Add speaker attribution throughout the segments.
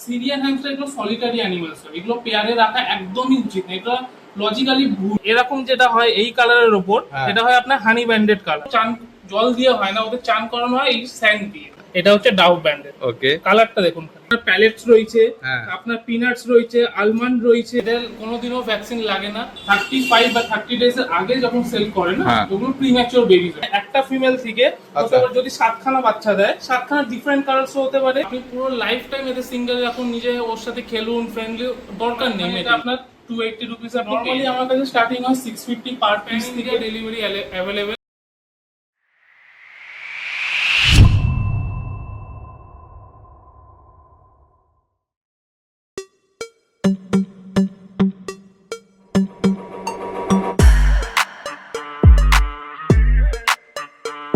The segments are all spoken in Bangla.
Speaker 1: সিরিয়ান হ্যামস্টার এগুলো সলিটারি অ্যানিমালস, এগুলো পেয়ারে রাখা একদমই উচিত না, এটা লজিক্যালি ভুল। এরকম যেটা হয় এই কালারের উপর, এটা হয় আপনার হানি ব্যান্ডেড কালার, চান জল দিয়ে হয় না, ওদের চান করানো হয় এই স্যান্ড দিয়ে। এটা হচ্ছে ডাউ ব্যান্ডেড। ওকে, কালারটা দেখুন, প্যালেটস রয়েছে, আপনার পিনাটস রয়েছে, আলমন্ড রয়েছে। এদের কোনোদিনও ভ্যাকসিন লাগে না। 35 বা 30 ডেজ এর আগে যখন সেল করে না, ওগুলো প্রিম্যাচিওর বেবি হয়। একটা ফিমেল থেকে যদি 7খানা বাচ্চা দেয়, 7খানা ডিফারেন্ট কালারস হতে পারে। আপনি পুরো লাইফ টাইম এদের সিঙ্গেল এখন নিজে ওর সাথে খেলুন, ফ্রেন্ডলি, দরকার নেই। এটা আপনার 280 রুপিস। নরমালি আমার কাছে স্টার্টিং হয় 650 পার পিস থেকে, ডেলিভারি অ্যাভেলেবেল।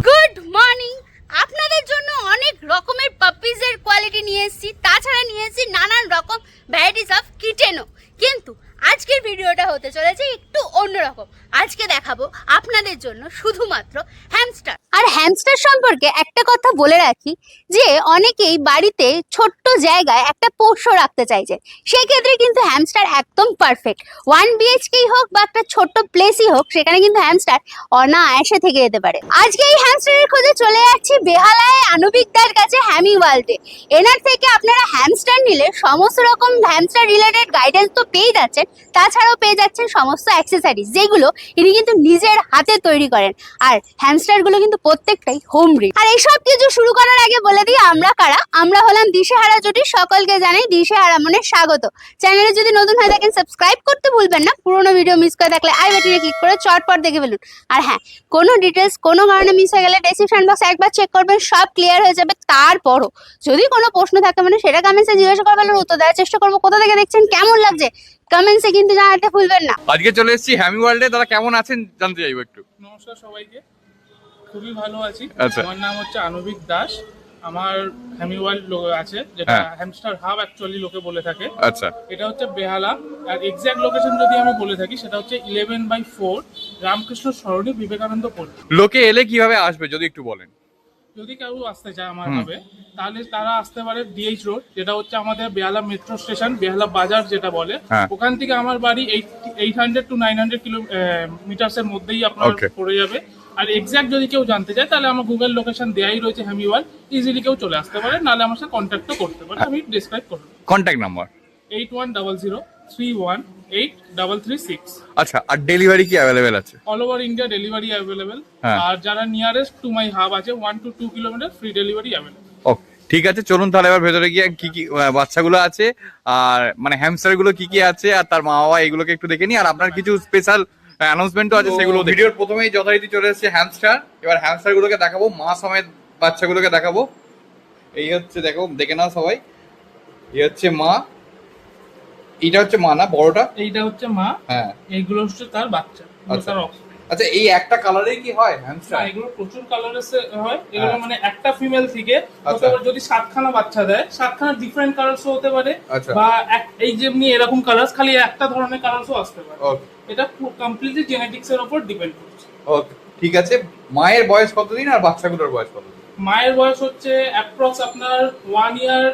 Speaker 2: Good morning. আপনাদের জন্য অনেক রকমের পাপিজের কোয়ালিটি নিয়ে এসেছি, তাছাড়া নিয়ে এসেছি নানান রকম ভ্যারাইটিস অফ কিটেনও। কিন্তু আজকের ভিডিওটা হতে চলেছে একটু অন্যরকম। আজকে দেখাবো আপনাদের জন্য শুধুমাত্র হ্যামস্টার। আর হ্যামস্টার সম্পর্কে একটা কথা বলে রাখি, যে অনেকেই বাড়িতে ছোট্ট জায়গায় একটা পোষ্য রাখতে চাইছে, সেক্ষেত্রে কিন্তু হ্যামস্টার একদম পারফেক্ট। 1 BHKই হোক বা একটা ছোট্ট প্লেসই হোক, সেখানে কিন্তু হ্যামস্টার অনায়াসে থেকে যেতে পারে। আজকে এই হ্যামস্টারের খোঁজে চলে যাচ্ছি বেহালায় আনুবিকদার কাছে, হ্যামি ওয়ার্ল্ডে। এনার থেকে আপনারা হ্যামস্টার নিলে সমস্ত রকম হ্যামস্টার রিলেটেড গাইডেন্স তো পেয়ে যাচ্ছেন, তাছাড়াও পেয়ে যাচ্ছেন সমস্ত অ্যাক্সেসরিজ, যেগুলো ইনি কিন্তু নিজের হাতে তৈরি করেন। আর হ্যামস্টারগুলো কিন্তু প্রত্যেকটাই হোম ব্রিড। আর এইসব কিছু শুরু করার আগে বলে দিই আমরা কারা। আমরা হলাম দিশেহারা জুটি। সকলকে জানাই দিশেহারা মনে স্বাগত। চ্যানেলে যদি নতুন হয়ে থাকেন সাবস্ক্রাইব করতে ভুলবেন না। পুরোনো ভিডিও মিস করে থাকলে আই বাটনে ক্লিক করে চটপট দেখে ফেলুন। আর হ্যাঁ, কোনো ডিটেলস কোনো কারণে মিস হয়ে গেলে ডেসক্রিপশন বক্স একবার চেক করবেন, সব ক্লিয়ার হয়ে যাবে। তারপরও যদি কোনো প্রশ্ন থাকে মানে সেটা কমেন্টসে জিজ্ঞাসা করবেন, উত্তর দেওয়ার চেষ্টা করবো। কোথা থেকে দেখছেন, কেমন লাগছে, কমেন্টসে কিন্তু জানাতে ভুলবেন না।
Speaker 3: আজকে চলে এসেছি হ্যামি ওয়ার্ল্ডে। দাদা কেমন আছেন জানতে চাইবো একটু।
Speaker 1: নমস্কার সবাইকে, খুবই ভালো আছি।
Speaker 3: আচ্ছা।
Speaker 1: আমার নাম হচ্ছে আনুবিক দাস। আমার হ্যামি ওয়ার্ল্ড আছে, যেটা হ্যামস্টার হাব অ্যাকচুয়ালি লোকে বলে থাকে।
Speaker 3: আচ্ছা,
Speaker 1: এটা হচ্ছে বেহালা। আর এক্সাক্ট লোকেশন যদি আমি বলে থাকি, সেটা হচ্ছে 11/4 রামকৃষ্ণ সরণি, বিবেকানন্দ পল্লী।
Speaker 3: লোকে এলে কিভাবে আসবে যদি একটু বলেন।
Speaker 1: যদি কেউ আসতে চায় আমার ভাবে, তাহলে তারা আসতে পারে ডিএইচ রোড, যেটা হচ্ছে আমাদের বেহালা মেট্রো স্টেশন, বেহালা বাজার যেটা বলে। ওখান থেকে আমার বাড়ি 800 to 900 কিলোমিটার্স এর মধ্যেই আপনার পড়ে যাবে। আর এক্সাক্ট যদি কেউ জানতে চায়, তাহলে আমার গুগল লোকেশন দেয়াই রয়েছে হ্যামি ওয়ার্ল্ড, ইজিলি কেউ চলে আসতে পারে, নাহলে আমার সাথে কন্ট্যাক্টও করতে পারে। আমি ডিসক্রাইব করব।
Speaker 3: Contact number
Speaker 1: 8100318336।
Speaker 3: আচ্ছা, আর ডেলিভারি কি অ্যাভেলেবেল আছে?
Speaker 1: All over India delivery available. আর যারা নিয়ারেস্ট টু মাই হাব আছে 1 to 2 kilometre, free delivery available.
Speaker 3: Okay, ঠিক আছে, চলুন তাহলে এবার ভেতরে গিয়ে কি কি বাচ্চাগুলো আছে, আর মানে হ্যামস্টার গুলো কি কি আছে, আর তার মা বাবা এগুলোকে একটু দেখে নিই। আর আপনার কিছু স্পেশাল অ্যানাউন্সমেন্টও আছে, সেগুলো ভিডিওর প্রথমেই যথারীতি চলে এসেছে হ্যামস্টার। এবার হ্যামস্টার গুলোকে দেখাবো, মা সমেত বাচ্চাগুলোকে দেখাবো। এই হচ্ছে, দেখো, দেখে নাও সবাই। এই হচ্ছে মা, এইটা হচ্ছে মা না, বড়টা
Speaker 1: এইটা হচ্ছে মা। হ্যাঁ, এইগুলো হচ্ছে তার বাচ্চা।
Speaker 3: আচ্ছা, এই একটা কালারে কি হয় হ্যামস্টার?
Speaker 1: এগুলো প্রচুর কালারের হয়। এগুলো মানে একটা ফিমেল থেকে যদি 7খানা বাচ্চা দেয়, 7খানা ডিফারেন্ট কালারস হতে পারে, বা এই যেমনি এরকম কালার, খালি একটা ধরনের কালারসও আসতে পারে। এটা কমপ্লিটলি জেনেটিক্স এর উপর ডিপেন্ড করছে।
Speaker 3: ওকে, ঠিক আছে। মায়ের বয়স কতদিন আর বাচ্চাগুলোর বয়স কতদিন?
Speaker 1: মায়ের বয়স হচ্ছে অ্যাপ্রক্স আপনার 1 year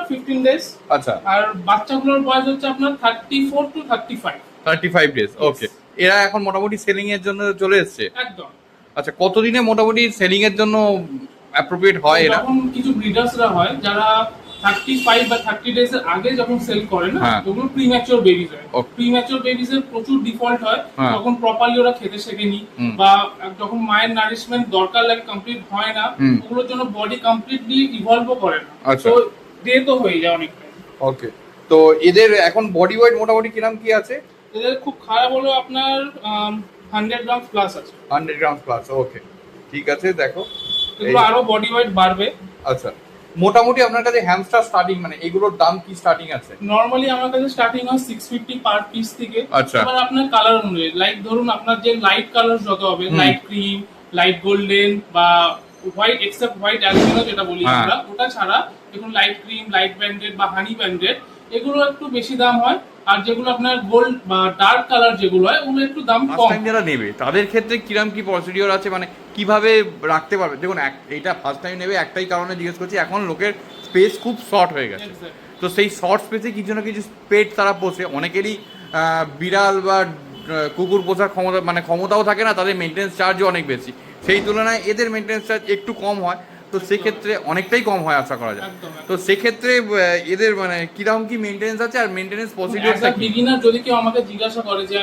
Speaker 1: 15 days।
Speaker 3: আচ্ছা।
Speaker 1: আর বাচ্চাগুলোর বয়স হচ্ছে আপনার 34 to 35
Speaker 3: ডেজ। ওকে, এরা এখন মোটামুটি সেলিং এর জন্য চলে এসেছে
Speaker 1: একদম।
Speaker 3: আচ্ছা, কতদিনে মোটামুটি সেলিং এর জন্য অ্যাপ্রোপ্রিয়েট হয় এরা?
Speaker 1: যখন কিছু ব্রিডার্সরা হয় যারা 35 বা 30 ডেজ এর আগে যখন সেল করে না, ওগুলো প্রিম্যাচিওর বেবিজ হয়। প্রিম্যাচিওর বেবিজ এর প্রচুর ডিফল্ট হয়, তখন প্রপারলি ওরা খেতে শেখেনি, বা যখন মায়ের নারিশমেন্ট দরকার লাগে কমপ্লিট হয় না, ওগুলোর জন্য বডি কমপ্লিটলি ইভলভও করে না, তো ডেথও হয়ে যায় অনেক।
Speaker 3: ওকে, তো এদের এখন বডি ওয়েট মোটামুটি কিরকম কি আছে?
Speaker 1: এদের খুব খারাপ হলো আপনার 100 গ্রাম প্লাস আছে।
Speaker 3: 100 গ্রাম প্লাস। ওকে, ঠিক আছে, দেখো
Speaker 1: এগুলো আরো বডি ওয়েট বাড়বে।
Speaker 3: আচ্ছা, মোটামুটি আপনার কাছে হ্যামস্টার স্টার্টিং মানে এগুলোর দাম কি স্টার্টিং আছে?
Speaker 1: নরমালি আমার কাছে স্টার্টিং হয় 650 পার পিস থেকে। এবার আপনার কালার অনুযায়ী, লাইক ধরুন আপনার যে লাইট কালার যত হবে, লাইট ক্রিম, লাইট গোল্ডেন বা হোয়াইট, এক্সেপ্ট হোয়াইট অ্যালবিনো যেটা বলি আমরা, ওটা ছাড়া দেখুন লাইট ক্রিম, লাইট ব্যান্ডেড বা হানি ব্যান্ডেড, এগুলো একটু বেশি দাম হয়। আর যেগুলো আপনার গোল্ড বা ডার্ক কালার যেগুলো হয়, ওগুলো একটু দাম কম।
Speaker 3: যারা নেবে তাদের ক্ষেত্রে কিরকম কি প্রসিডিওর আছে, মানে কিভাবে রাখতে পারবে? দেখুন, এইটা ফার্স্ট টাইম নেবে একটাই কারণে জিজ্ঞেস করছি, এখন লোকের স্পেস খুব শর্ট হয়ে গেছে। তো সেই শর্ট স্পেসে কিছু না কিছু পেট তারা পোষে। অনেকেরই বিড়াল বা কুকুর পোষার ক্ষমতাও থাকে না, তাদের মেনটেন্স চার্জও অনেক বেশি, সেই তুলনায় এদের মেনটেন্স চার্জ একটু কম হয়, তো সেক্ষেত্রে অনেকটাই কম হয় আশা করা যায়। তো সেক্ষেত্রে এদের কিরকম কি মেনটেন্স আছে আর মেনটেন্স প্রসিডিউরটা কি?
Speaker 1: বিগিনার যদি কেউ আমাকে জিজ্ঞাসা করে যে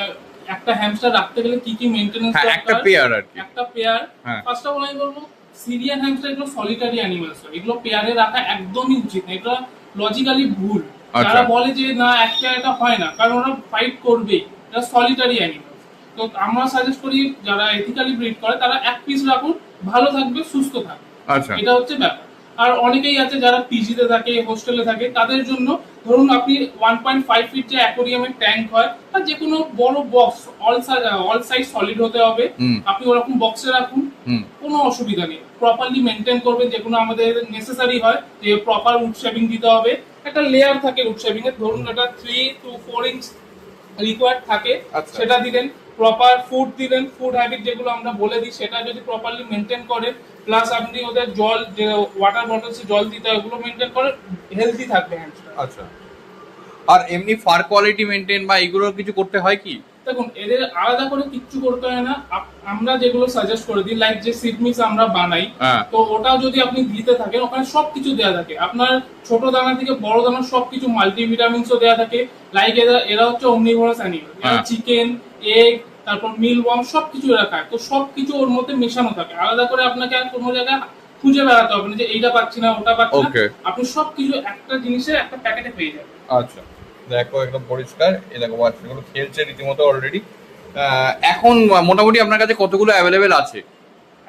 Speaker 1: একটা হ্যামস্টার রাখতে গেলে কি কি মেইনটেনেন্স দরকার,
Speaker 3: একটা পেয়ার আর কি,
Speaker 1: একটা পেয়ার, ফার্স্ট অফ অল আমি বলবো সিরিয়ান হ্যামস্টার এগুলো সলিটারি অ্যানিমালস, এগুলো পেয়ারে রাখা একদমই উচিত না, এটা লজিক্যালি ভুল। যারা বলে যে না একটা এটা হয় না, কারণ ওরা ফাইট করবে, এটা সলিটারি অ্যানিমাল। তো আমরা সাজেস্ট করি যারা এথিক্যালি ব্রিড করে তারা এক পিস রাখুন, ভালো থাকবে, সুস্থ থাকবে, এটা হচ্ছে ব্যাপার। আর অনেকেই আছে যারা পিজিতে থাকে, হোস্টেলে থাকে, তাদের জন্য ধরুন আপনি 1.5 ফিট যে অ্যাকোরিয়ামের ট্যাঙ্ক হয় বা যে কোনো বড় বক্স, অল সাইজ সলিড হতে হবে, আপনি ওরকম বক্সে রাখুন, কোনো অসুবিধা নেই। প্রপারলি মেনটেন করবেন, যেগুলো আমাদের নেসেসারি হয়, যে প্রপার উড শেভিং দিতে হবে, একটা লেয়ার থাকে উড শেভিং এর, ধরুন এটা 3 to 4 ইঞ্চ রিকোয়ার্ড থাকে, সেটা দিলেন। প্রপার ফুড দিলেন, ফুড হ্যাবিট যেগুলো আমরা বলে দিই সেটা যদি প্রপারলি মেনটেন করেন, প্লাস আপনি ওদের জল, যে ওয়াটার বটলসে জল দিতে হয়, ওগুলো মেনটেন করে, হেলদি থাকবে হ্যামস্টার।
Speaker 3: আচ্ছা, আর এমনি ফার কোয়ালিটি মেনটেন বা এগুলো কিছু করতে হয় কি?
Speaker 1: দেখুন এদের আলাদা করে কিচ্ছু করতে হয় না, আমরা যেগুলো সাজেস্ট করে দিই, লাইক যে সিড মিক্স আমরা বানাই, তো ওটাও যদি আপনি দিতে থাকেন, ওখানে সবকিছু দেওয়া থাকে, আপনার ছোট দানা থেকে বড় দানা সবকিছু, মাল্টিভিটামিনসও দেওয়া থাকে। লাইক এরা হচ্ছে ওমনিভোরাস অ্যানিমাল, চিকেন, এগ, তারপর মিল ওয়ার্ম সবকিছু এরা খায়, তো সবকিছু ওর মধ্যে মেশানো থাকে। আলাদা করে আপনাকে আর কোনো জায়গায় খুঁজে বেড়াতে হবে না যে এইটা পাচ্ছি না ওটা পাচ্ছি না, আপনি সবকিছু একটা জিনিসের একটা প্যাকেটে পেয়ে যাবেন।
Speaker 3: আচ্ছা, দেখো একদম পরিষ্কার, এই দেখো বাচ্চাগুলো খেলছে রীতিমতো অলরেডি। এখন মোটামুটি আপনার কাছে কতগুলো অ্যাভেলেবেল আছে?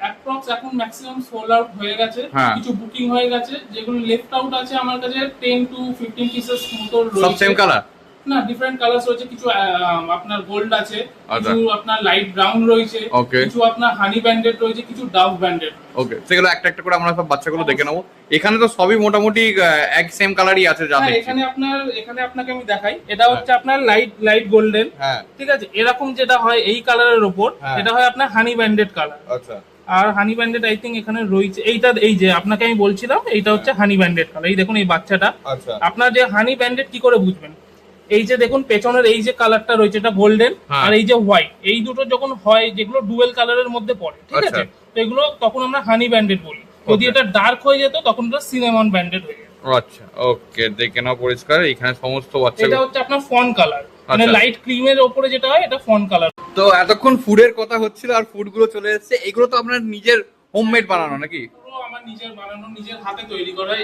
Speaker 1: অ্যাপ্রক্স এখন ম্যাক্সিমাম সোল্ড আউট হয়ে গেছে, কিছু বুকিং হয়ে গেছে, যেগুলো লেফট আউট আছে আমার কাছে 10 to 15 পিসেস মতো রয়েছে।
Speaker 3: সব সেম কালার
Speaker 1: না, ডিফারেন্ট কালারস রয়েছে, কিছু আপনার গোল্ড আছে, কিছু আপনার লাইট ব্রাউন রয়েছে, কিছু আপনার হানি ব্যান্ডেড রয়েছে, কিছু ডাভ ব্যান্ডেড।
Speaker 3: ওকে, সেগুলো একটা একটা করে আমরা সব বাচ্চাগুলো দেখে নেবো। এখানে তো সবই মোটামুটি এক সেম কালারই আছে যা দেখছি।
Speaker 1: এখানে আপনাকে আমি দেখাই, এটা হচ্ছে আপনার লাইট গোল্ডেন, ঠিক আছে, এরকম যেটা হয় এই কালারের উপর, এটা হয় আপনার হানি ব্যান্ডেড কালার।
Speaker 3: আচ্ছা,
Speaker 1: আর হানি ব্যান্ডেড আই থিঙ্ক এখানে রয়েছে, এইটা এই যে আপনাকে আমি বলছিলাম, এইটা হচ্ছে হানি ব্যান্ডেড কালার। এই দেখুন এই বাচ্চাটা, আপনার যে হানি ব্যান্ডেড কি করে বুঝবেন, এই যে দেখুন পেছনের এই যে কালারটা রয়েছে এটা গোল্ডেন, আর এই যে হোয়াইট, এই দুটো যখন হয় যেগুলো ডুয়েল কালারের মধ্যে পড়ে, ঠিক আছে, তো এগুলো তখন আমরা হানি ব্যান্ডেড বলি। যদি এটা ডার্ক হয়ে যেত তখন এটা সিনেমন ব্যান্ডেড হয়ে যেত।
Speaker 3: আচ্ছা, ওকে, দেখে নাও পরিষ্কার। এখানে সমস্ত বাচ্চা,
Speaker 1: এটা হচ্ছে আপনার ফন কালার, মানে লাইট ক্রিমের উপরে যেটা হয় এটা ফন কালার।
Speaker 3: তো এতক্ষণ ফুডের কথা হচ্ছিল আর ফুড গুলো চলে এসেছে, এগুলো তো আপনার নিজের হোমমেড বানানো নাকি?
Speaker 1: আমার নিজের বানানো, নিজের হাতে তৈরি করা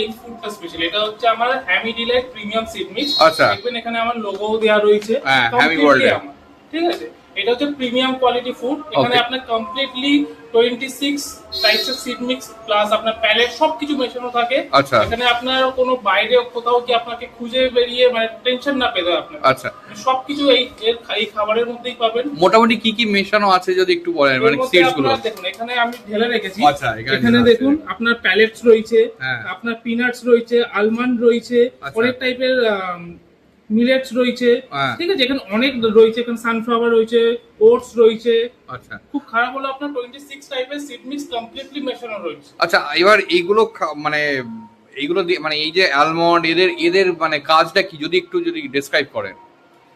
Speaker 1: এই ফুডটা স্পেশাল। এটা হচ্ছে আমার হ্যামি ডিলাইট প্রিমিয়াম সিড মিক্স।
Speaker 3: আচ্ছা,
Speaker 1: দেখবেন এখানে আমার লোগো দেওয়া রয়েছে,
Speaker 3: হ্যামি ওয়ার্ল্ড,
Speaker 1: ঠিক আছে। এটা হচ্ছে প্রিমিয়াম কোয়ালিটি ফুড, এখানে আপনার কমপ্লিটলি 26 টাইপসের সিড মিক্স প্লাস আপনার প্যালেট সবকিছু মেশানো থাকে। এখানে আপনার কোনো বাইরে কোথাও কি আপনাকে খুঁজে বেরিয়ে মানে টেনশন না পেতে আপনার।
Speaker 3: আচ্ছা,
Speaker 1: সবকিছু এই খাবারের মধ্যেই পাবেন।
Speaker 3: মোটামুটি কি কি মেশানো আছে যদি একটু বলেন, মানে সিডস গুলো?
Speaker 1: দেখুন এখানে আমি ঢেলে রেখেছি।
Speaker 3: আচ্ছা,
Speaker 1: এখানে দেখুন আপনার প্যালেটস রয়েছে, আপনার পিনাটস রয়েছে, আলমন্ড রয়েছে, অনেক টাইপের মিলেটস রয়েছে, ঠিক আছে, এখানে অনেক রয়েছে, এখানে সানফ্লাওয়ার রয়েছে, ওটস রয়েছে। আচ্ছা, খুব খারাপ হলো আপনার 26 টাইপের সিড মিক্স কমপ্লিটলি মেশানো রয়েছে।
Speaker 3: আচ্ছা, এবার এইগুলো মানে এইগুলো মানে এই যে আলমন্ড, এদের মানে কাজটা কি যদি একটু ডেসক্রাইব করেন?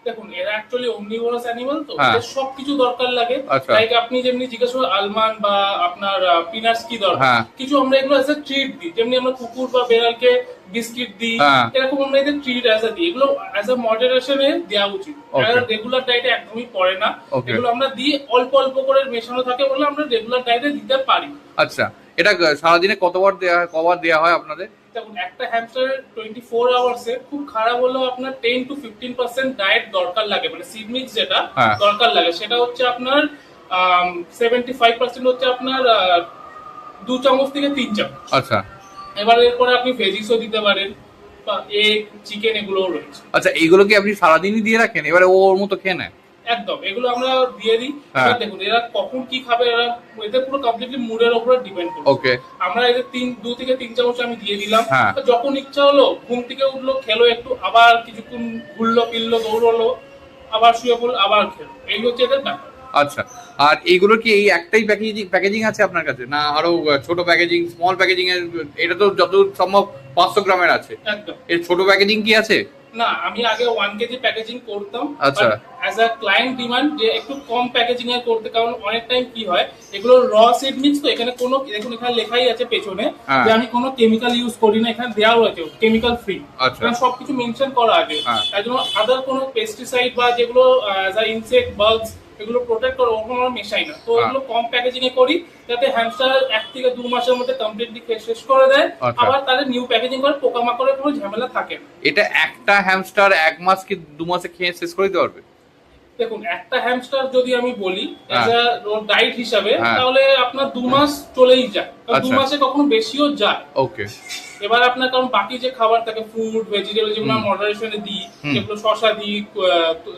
Speaker 1: দেখুন এরা অ্যাকচুয়ালি ওমনিভোরাস অ্যানিমাল, তো এদের সবকিছু দরকার লাগে। লাইক আপনি যেমনি জিজ্ঞেস করেন আলমন্ড বা আপনার পিনাটস কি দরকার, কিছু আমরা এগুলো অ্যাজ এ ট্রিট দিই, যেমনি আমরা কুকুর বা বেড়ালকে বিস্কিট দিই, এরকম আমরা এদের ট্রিট অ্যাজ এ দিই। এগুলো অ্যাজ এ মডারেশনে দেওয়া উচিত, রেগুলার ডায়েটে একদমই পড়ে না। এগুলো আমরা দিই অল্প অল্প করে মেশানো থাকে বলে আমরা রেগুলার ডায়েটে দিতে পারি।
Speaker 3: আচ্ছা, এটা সারাদিনে কতবার দেওয়া হয় আপনাদের?
Speaker 1: দেখুন একটা হ্যামস্টারের 24 আওয়ার্সে খুব খারাপ হলেও আপনার 10 to 15% ডায়েট দরকার লাগে, মানে সিড মিক্স যেটা দরকার লাগে সেটা হচ্ছে আপনার 75% হচ্ছে আপনার 2 চামচ থেকে 3 চামচ।
Speaker 3: আচ্ছা,
Speaker 1: এবার এরপরে আপনি ভেজিসও দিতে পারেন বা এগ, চিকেন এগুলোও রয়েছে।
Speaker 3: আচ্ছা, এইগুলো কি আপনি সারাদিনই দিয়ে রাখেন, এবারে ওর মতো খেয়ে নেয়?
Speaker 1: একদম, এগুলো আমরা দিয়ে দিই। দেখুন এরা কখন কি খাবে, এদের পুরো কমপ্লিটলি মুডের উপরে ডিপেন্ড করে।
Speaker 3: ওকে,
Speaker 1: আমরা এদের 2 থেকে 3 চামচ আমি দিয়ে দিলাম, যখন ইচ্ছা হলো ঘুম থেকে উঠলো খেলো একটু, আবার কিছুক্ষণ ঘুরলো ফিরলো, দৌড়লো, আবার শুয়ে পড়লো, আবার খেলো, এই হচ্ছে এদের ব্যাপার।
Speaker 3: আচ্ছা, আর এইগুলোর কি এই একটাই প্যাকেজিং আছে আপনার কাছে, না আরো ছোট প্যাকেজিং, স্মল প্যাকেজিং এর? এটা তো যত সম্ভব 500 গ্রামের আছে,
Speaker 1: একদম।
Speaker 3: এর ছোট প্যাকেজিং কি আছে?
Speaker 1: না, আমি আগে 1 কেজি প্যাকেজিং করতাম।
Speaker 3: আচ্ছা।
Speaker 1: অ্যাজ আ ক্লায়েন্ট ডিমান্ড যে একটু কম প্যাকেজিং এ করতে, কারণ অনেক টাইম কি হয় এগুলো র সিড মিক্স, তো এখানে কোনো দেখুন এখানে লেখাই আছে পেছনে যে আমি কোনো কেমিক্যাল ইউজ করি না, এখানে দেওয়াও আছে কেমিক্যাল ফ্রি।
Speaker 3: আচ্ছা।
Speaker 1: এখানে সবকিছু মেনশন করা আছে। তাই জন্য আদার কোনো পেস্টিসাইড বা যেগুলো অ্যাজ আ ইনসেক্ট বাগস এগুলো প্রোটেক্ট করে ওরকম আমরা মেশাই না। তো এগুলো কম প্যাকেজিং এ করি যাতে হ্যামস্টার 1 থেকে 2 মাসের মধ্যে কমপ্লিটলি শেষ করে দেয়। আবার তাহলে নিউ প্যাকেজিং করে পোকামাকড়ের কোনো ঝামেলা থাকে না।
Speaker 3: এটা একটা হ্যামস্টার 1 মাস কি 2 মাসে খেয়ে শেষ করে দিতে পারবে?
Speaker 1: দেখুন, একটা হ্যামস্টার যদি আমি বলি এজ আ ডাইট হিসাবে, তাহলে আপনার 2 মাস চলেই যায়, 2 মাসে কখনো বেশিও যায়।
Speaker 3: ওকে।
Speaker 1: এবার আপনার কারণ বাকি যে খাবার থাকে ফুড ভেজিটেবল যেগুলো আমরা মডারেশনে দিই, যেগুলো শসা দিই,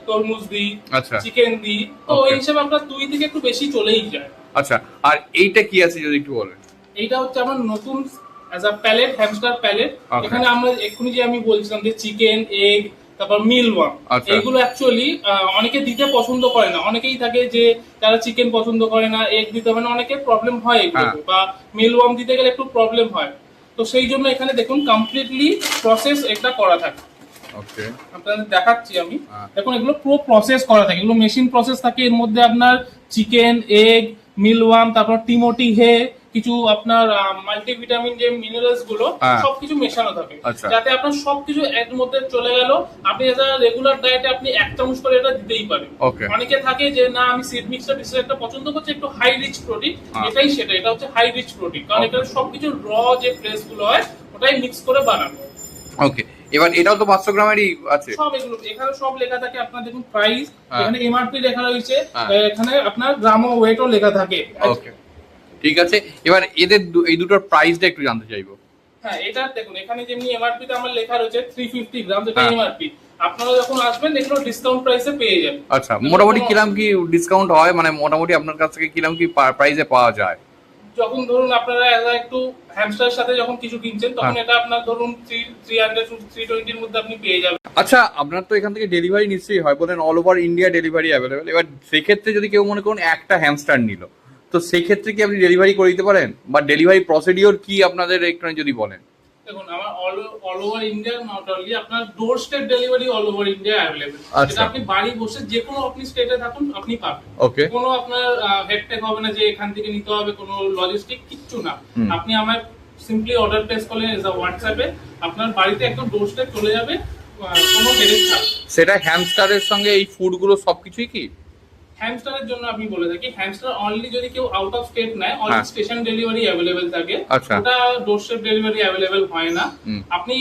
Speaker 1: তরমুজ দিই, চিকেন দিই, তো ওই হিসাবে আপনার 2 থেকে একটু বেশি চলেই যায়।
Speaker 3: আচ্ছা, আর এইটা কি আছে যদি একটু বলেন?
Speaker 1: এইটা হচ্ছে আমার নতুন as a pellet, hamster pellet. এখানে আমরা এক্ষুনি যে আমি বলছিলাম যে চিকেন, এগ, তারপর মিলওয়ার্ম, এইগুলো অ্যাকচুয়ালি অনেকে দিতে পছন্দ করে না। অনেকেই থাকে যে যারা চিকেন পছন্দ করে না, এগ দিতে হবে না, অনেকের প্রবলেম হয় এগুলোতে, বা মিলওয়ার্ম দিতে গেলে একটু প্রবলেম হয়। তো সেই জন্য এখানে দেখুন কমপ্লিটলি প্রসেস এটা করা থাকে।
Speaker 3: ওকে,
Speaker 1: আপনাদের দেখাচ্ছি আমি। দেখুন এগুলো পুরো প্রসেস করা থাকে, এগুলো মেশিন প্রসেস থাকে। এর মধ্যে আপনার চিকেন, এগ, মিলওয়ার্ম, তারপর টিমোটি হে, কিছু আপনার মাল্টিভিটামিন যে মিনারেলস গুলো সবকিছু মেশানো থাকে, যাতে আপনার সবকিছু এর মধ্যে চলে গেল। আপনি এজ আ রেগুলার ডায়েটে আপনি 1 চামচ করে এটা দিতেই পারেন। অনেকে থাকে যে না আমি সিড মিক্সটা বেশি একটা পছন্দ করছি, একটু হাই রিচ প্রোটিন, এটাই সেটা, এটা হচ্ছে হাই রিচ প্রোটিন, কারণ এখানে সবকিছু র যে ফ্রেশ গুলো হয় ওটাই মিক্স করে বানানো।
Speaker 3: ওকে, এবার এটাও তো 500 গ্রামেরই আছে।
Speaker 1: সব এগুলো এখানে সব লেখা থাকে। আপনার দেখুন প্রাইস, এখানে এমআরপি লেখা রয়েছে, এখানে আপনার গ্রাম ও ওয়েটও লেখা থাকে।
Speaker 3: ওকে, ঠিক আছে। এবার এদের এই দুটোর প্রাইসটা একটু জানতে চাইবো।
Speaker 1: হ্যাঁ, এটা দেখুন এখানে যেমনি এমআরপি তে আমার লেখা রয়েছে 350 গ্রাম, এটা এমআরপি। আপনারা যখন আসবেন এগুলো ডিসকাউন্ট প্রাইসে পেয়ে যাবেন।
Speaker 3: আচ্ছা, মোটামুটি কিরকম কি ডিসকাউন্ট হয়, মানে মোটামুটি আপনার কাছ থেকে কিরকম কি প্রাইসে পাওয়া যায়?
Speaker 1: যখন ধরুন আপনারা একটু হ্যামস্টারের সাথে যখন কিছু কিনছেন, তখন এটা আপনার ধরুন 300 to 320 এর মধ্যে আপনি পেয়ে যাবেন।
Speaker 3: আচ্ছা, আপনার তো এখান থেকে ডেলিভারি নিশ্চয়ই হয়, বলেন all over India delivery available. এবার সেক্ষেত্রে যদি কেউ মনে করুন একটা হ্যামস্টার নিল, তো সেই ক্ষেত্রে কি আপনি ডেলিভারি করে দিতে পারেন, বা ডেলিভারি প্রসিডিওর কি আপনাদের একটু যদি বলেন?
Speaker 1: দেখুন, আমার all over India not only, আপনার doorstep delivery all over India available. এটা আপনি বাড়ি বসে যে কোনো আপনি স্টেটে থাকুন আপনি পাবেন।
Speaker 3: ওকে,
Speaker 1: কোনো আপনার হেডটেক হবে না যে এখান থেকে নিতে হবে, কোনো লজিস্টিক কিচ্ছু না। আপনি আমার সিম্পলি অর্ডার প্লেস করলেন এজ আ হোয়াটসঅ্যাপে, আপনার বাড়িতে একদম ডোর স্টেপ চলে যাবে, কোনো ডেলিভারি চার্জ।
Speaker 3: সেটা হ্যামস্টারের সঙ্গে এই ফুডগুলো সবকিছুই কি?
Speaker 1: হ্যামস্টারের জন্য আমি বলে থাকি, হ্যামস্টার অনলি যদি কেউ আউট অফ স্টেট নেয়, অনলি স্টেশন ডেলিভারি अवेलेबल থাকে। ওটা ডোর স্টেপ ডেলিভারি अवेलेबल হয় না। আপনি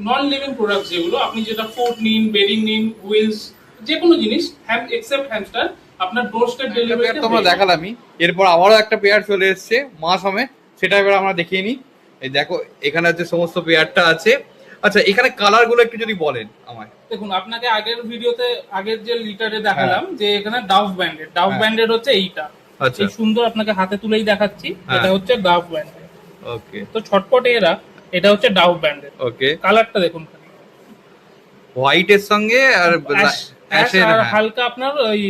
Speaker 1: নন লিভিং প্রোডাক্ট যেগুলো, আপনি যেটা ফুড নিন, বেডিং নিন, হুইলস, যে কোনো জিনিস এক্সেপ্ট হ্যামস্টার, আপনার ডোর স্টেপ ডেলিভারি
Speaker 3: তোমরা দেখালামই। এরপর আবারও একটা পেয়ার চলে এসেছে মা সমেত, সেটা এবার আমরা দেখিয়ে নিই। এই দেখো এখানে হচ্ছে সমস্ত পেয়ারটা আছে। আচ্ছা, এখানে কালার গুলো একটু যদি বলেন আমায়।
Speaker 1: দেখুন, আপনাকে আগের ভিডিওতে আগের যে লিটারে দেখালাম যে এখানে ডাভ ব্র্যান্ডেড হচ্ছে এইটা। এই সুন্দর আপনাকে হাতে তুলেই দেখাচ্ছি, এটা হচ্ছে ডাভ ব্র্যান্ডেড।
Speaker 3: ওকে,
Speaker 1: তো ছটপটে এরা, এটা হচ্ছে ডাভ ব্র্যান্ডেড।
Speaker 3: ওকে,
Speaker 1: কালারটা দেখুন,
Speaker 3: হোয়াইট এর সঙ্গে আর
Speaker 1: হালকা আপনার ওই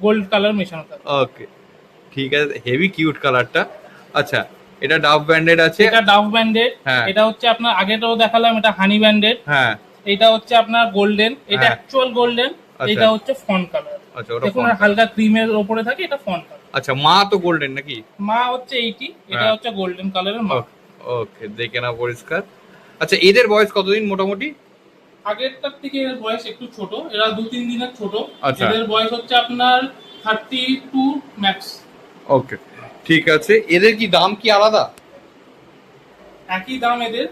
Speaker 1: গোল্ড কালার মেশানো থাকে।
Speaker 3: ওকে, ঠিক আছে, হেভি কিউট কালারটা। আচ্ছা, এটা ডাভ ব্র্যান্ডেড আছে,
Speaker 1: এটা ডাভ ব্র্যান্ডেড। এটা হচ্ছে আপনার আগেটাও দেখালাম, এটা হানি ব্র্যান্ডেড। হ্যাঁ, এটা হচ্ছে আপনার গোল্ডেন, এটা অ্যাকচুয়াল গোল্ডেন, এটা হচ্ছে ফন কালার। আচ্ছা, ওটা দেখুন হালকা ক্রিমের উপরে থাকে, এটা ফন কালার।
Speaker 3: আচ্ছা, মা তো গোল্ডেন নাকি?
Speaker 1: মা হচ্ছে এইটি, এটা হচ্ছে গোল্ডেন কালারের মা।
Speaker 3: ওকে, দেখে না পরিষ্কার। আচ্ছা, এদের বয়স কতদিন মোটামুটি?
Speaker 1: আগেরটার থেকে এর বয়স একটু ছোট, এরা 2-3 দিনের ছোট। এদের বয়স হচ্ছে আপনার 32 ম্যাক্স।
Speaker 3: ওকে, ঠিক আছে। এদের কি দাম কি আলাদা?
Speaker 1: একই দাম এদের,